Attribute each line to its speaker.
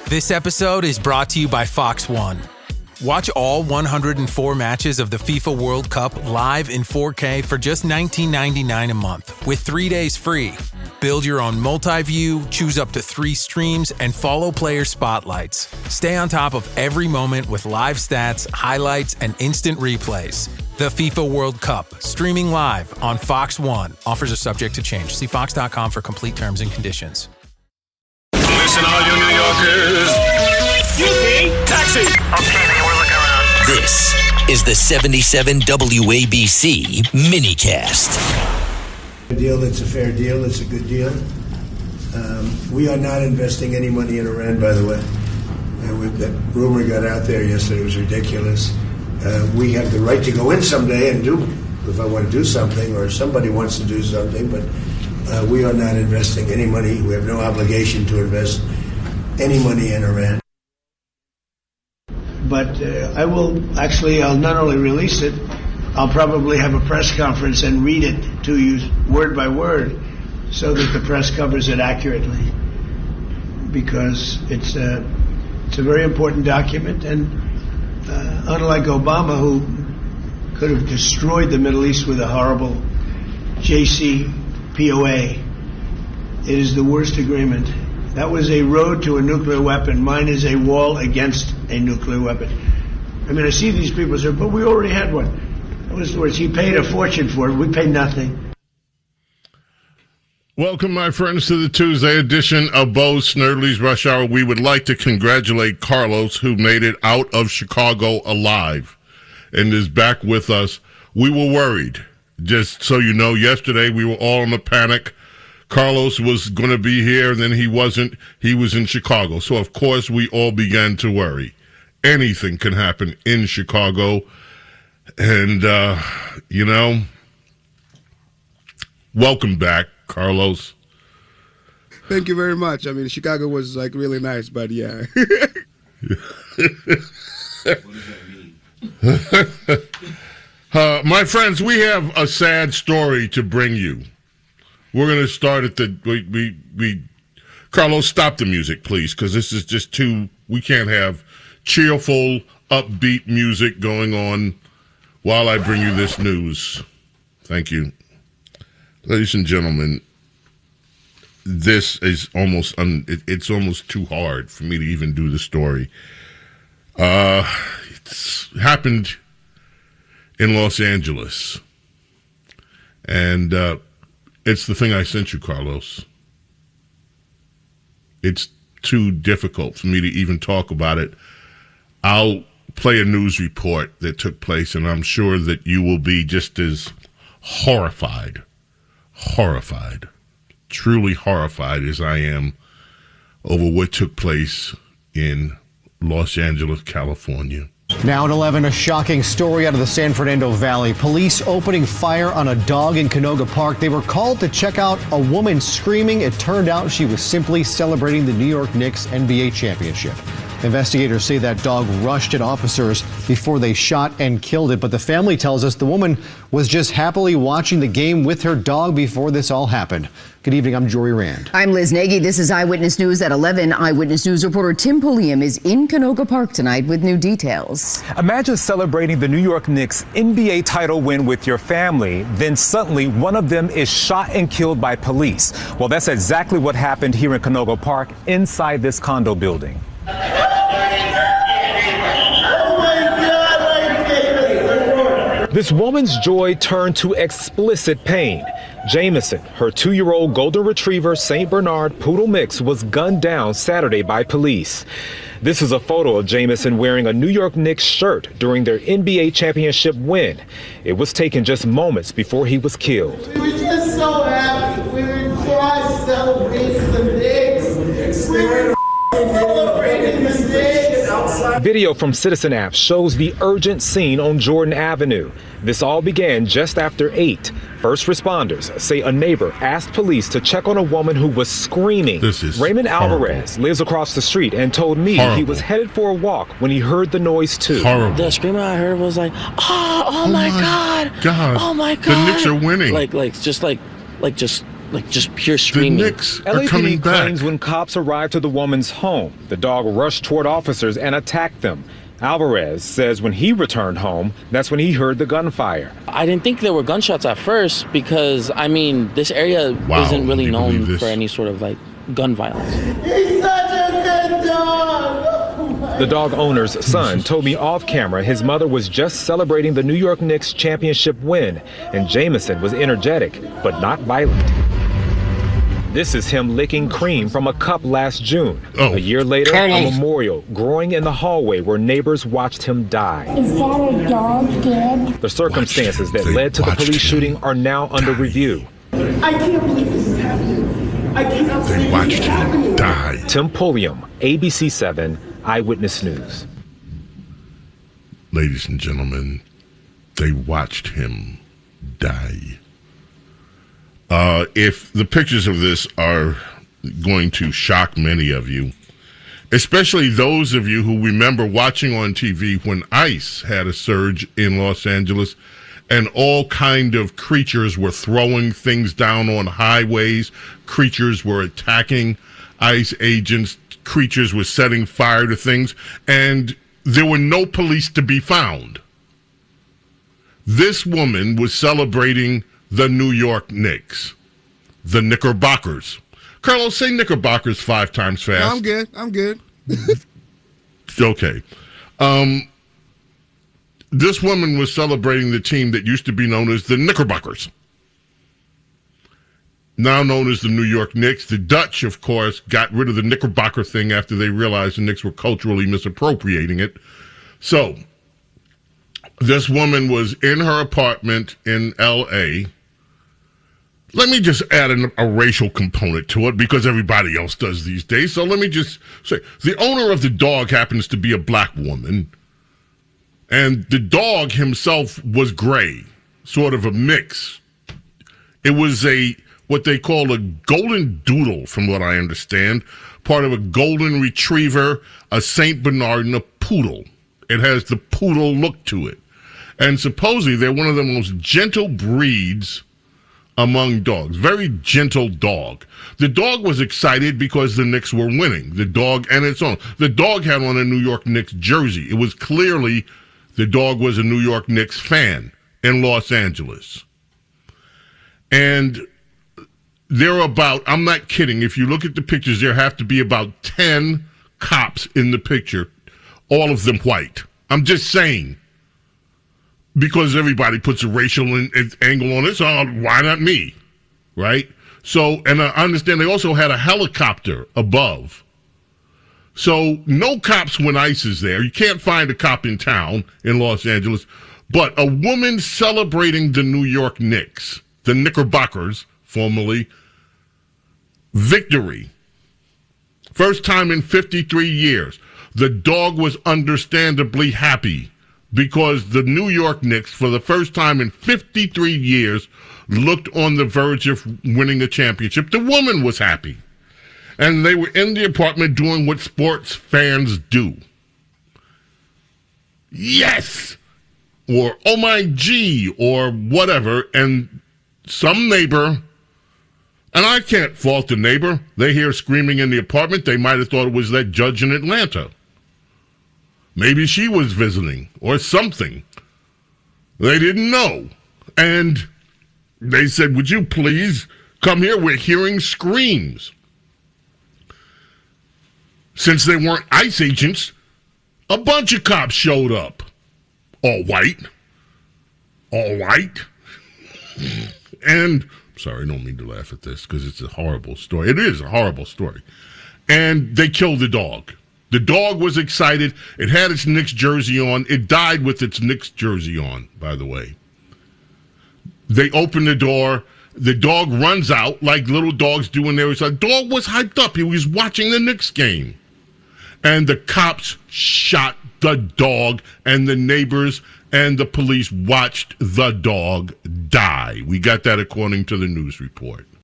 Speaker 1: This episode is brought to you by Fox One. Watch all 104 matches of the FIFA World Cup live in 4K for just $19.99 a month with 3 days free. Build your own multi-view, choose up to 3 streams, and follow player spotlights. Stay on top of every moment with live stats, highlights, and instant replays. The FIFA World Cup, streaming live on Fox One. Offers are subject to change. See fox.com for complete terms and conditions.
Speaker 2: Listen, all you New Yorkers. Excuse me, taxi.
Speaker 3: Okay, man, we're looking around.
Speaker 4: This is the 77 WABC minicast.
Speaker 5: A deal that's a fair deal. It's a good deal. We are not investing any money in Iran, by the way. That rumor got out there yesterday. It was ridiculous. We have the right to go in someday and do, if I want to do something or somebody wants to do something, but we are not investing any money. We have no obligation to invest any money in Iran. But I'll not only release it, I'll probably have a press conference and read it to you word by word so that the press covers it accurately. Because it's a very important document, and unlike Obama, who could have destroyed the Middle East with a horrible JCPOA, it is the worst agreement. That was a road to a nuclear weapon. Mine is a wall against a nuclear weapon. I mean, I see these people say, but we already had one. In other words, he paid a fortune for it. We paid nothing.
Speaker 6: Welcome, my friends, to the Tuesday edition of Bo Snerdley's Rush Hour. We would like to congratulate Carlos, who made it out of Chicago alive and is back with us. We were worried. Just so you know, yesterday we were all in a panic. Carlos was going to be here, and then he wasn't. He was in Chicago. So, of course, we all began to worry. Anything can happen in Chicago. And, welcome back, Carlos.
Speaker 7: Thank you very much. I mean, Chicago was, really nice, but yeah.
Speaker 6: What does that mean? My friends, we have a sad story to bring you. We're going to start at Carlos, stop the music, please, because this is just we can't have cheerful, upbeat music going on while I bring you this news. Thank you. Ladies and gentlemen, this is it's almost too hard for me to even do the story. It's happened in Los Angeles. And it's the thing I sent you, Carlos. It's too difficult for me to even talk about it. I'll play a news report that took place, and I'm sure that you will be just as horrified, truly horrified as I am over what took place in Los Angeles, California.
Speaker 8: Now at 11, a shocking story out of the San Fernando Valley. Police opening fire on a dog in Canoga Park. They were called to check out a woman screaming. It turned out she was simply celebrating the New York Knicks NBA championship. Investigators say that dog rushed at officers before they shot and killed it. But the family tells us the woman was just happily watching the game with her dog before this all happened. Good evening, I'm Jory Rand.
Speaker 9: I'm Liz Nagy. This is Eyewitness News at 11. Eyewitness News reporter Tim Pulliam is in Canoga Park tonight with new details.
Speaker 10: Imagine celebrating the New York Knicks NBA title win with your family. Then suddenly one of them is shot and killed by police. Well, that's exactly what happened here in Canoga Park inside this condo building. This woman's joy turned to explicit pain. Jameson, her 2-year-old golden retriever St. Bernard poodle mix, was gunned down Saturday by police. This is a photo of Jameson wearing a New York Knicks shirt during their NBA championship win. It was taken just moments before he was killed.
Speaker 11: We were just so happy. We were just celebrating the Knicks. We were celebrating the Knicks.
Speaker 10: Video from Citizen App shows the urgent scene on Jordan Avenue. This all began just after 8. First responders say a neighbor asked police to check on a woman who was screaming. Raymond Alvarez lives across the street and told me he was headed for a walk when he heard the noise too.
Speaker 12: The screaming I heard was like, oh my God.
Speaker 6: God.
Speaker 12: Oh my God.
Speaker 6: The Knicks are winning.
Speaker 12: Just like just pure screaming.
Speaker 6: The Knicks are coming
Speaker 10: LAPD
Speaker 6: back.
Speaker 10: claims when cops arrived to the woman's home, the dog rushed toward officers and attacked them. Alvarez says when he returned home, that's when he heard the gunfire.
Speaker 12: I didn't think there were gunshots at first because, I mean, this area isn't really known for any sort of like gun violence.
Speaker 11: He's such a good dog. Oh
Speaker 10: The dog owner's son told me off camera his mother was just celebrating the New York Knicks championship win, and Jameson was energetic, but not violent. This is him licking cream from a cup last June. A year later, a memorial growing in the hallway where neighbors watched him die.
Speaker 13: Is that a dog dead?
Speaker 10: The circumstances that led to the police shooting are now under review.
Speaker 11: I can't believe this is happening. I cannot believe
Speaker 6: They watched him die.
Speaker 10: Tim Pulliam, ABC 7, Eyewitness News.
Speaker 6: Ladies and gentlemen, they watched him die. If the pictures of this are going to shock many of you, especially those of you who remember watching on TV when ICE had a surge in Los Angeles and all kind of creatures were throwing things down on highways, creatures were attacking ICE agents, creatures were setting fire to things, and there were no police to be found. This woman was celebrating the New York Knicks, the Knickerbockers. Carlos, say Knickerbockers 5 times fast.
Speaker 7: No, I'm good.
Speaker 6: Okay. This woman was celebrating the team that used to be known as the Knickerbockers, now known as the New York Knicks. The Dutch, of course, got rid of the Knickerbocker thing after they realized the Knicks were culturally misappropriating it. So, this woman was in her apartment in L.A. Let me just add a racial component to it because everybody else does these days. So let me just say, the owner of the dog happens to be a black woman, and the dog himself was gray, sort of a mix. It was what they call a golden doodle, from what I understand, part of a golden retriever, a Saint Bernard, and a poodle. It has the poodle look to it. And supposedly they're one of the most gentle breeds among dogs. Very gentle dog. The dog was excited because the Knicks were winning. The dog and its own. The dog had on a New York Knicks jersey. It was clearly the dog was a New York Knicks fan in Los Angeles. And there are about, I'm not kidding, if you look at the pictures, there have to be about 10 cops in the picture, all of them white. I'm just saying. Because everybody puts a racial angle on it, so why not me, right? So, and I understand they also had a helicopter above. So, no cops when ICE is there. You can't find a cop in town in Los Angeles. But a woman celebrating the New York Knicks, the Knickerbockers, formerly, victory. First time in 53 years. The dog was understandably happy, because the New York Knicks, for the first time in 53 years, looked on the verge of winning a championship. The woman was happy. And they were in the apartment doing what sports fans do. Yes! Or, oh my gee, or whatever. And some neighbor, and I can't fault the neighbor, they hear screaming in the apartment, they might have thought it was that judge in Atlanta. Maybe she was visiting or something. They didn't know. And they said, would you please come here? We're hearing screams. Since they weren't ICE agents, a bunch of cops showed up. All white. All white. And, sorry, I don't mean to laugh at this because it's a horrible story. It is a horrible story. And they killed the dog. The dog was excited. It had its Knicks jersey on. It died with its Knicks jersey on, by the way. They open the door. The dog runs out like little dogs do when they're excited. The dog was hyped up. He was watching the Knicks game. And the cops shot the dog, and the neighbors and the police watched the dog die. We got that according to the news report.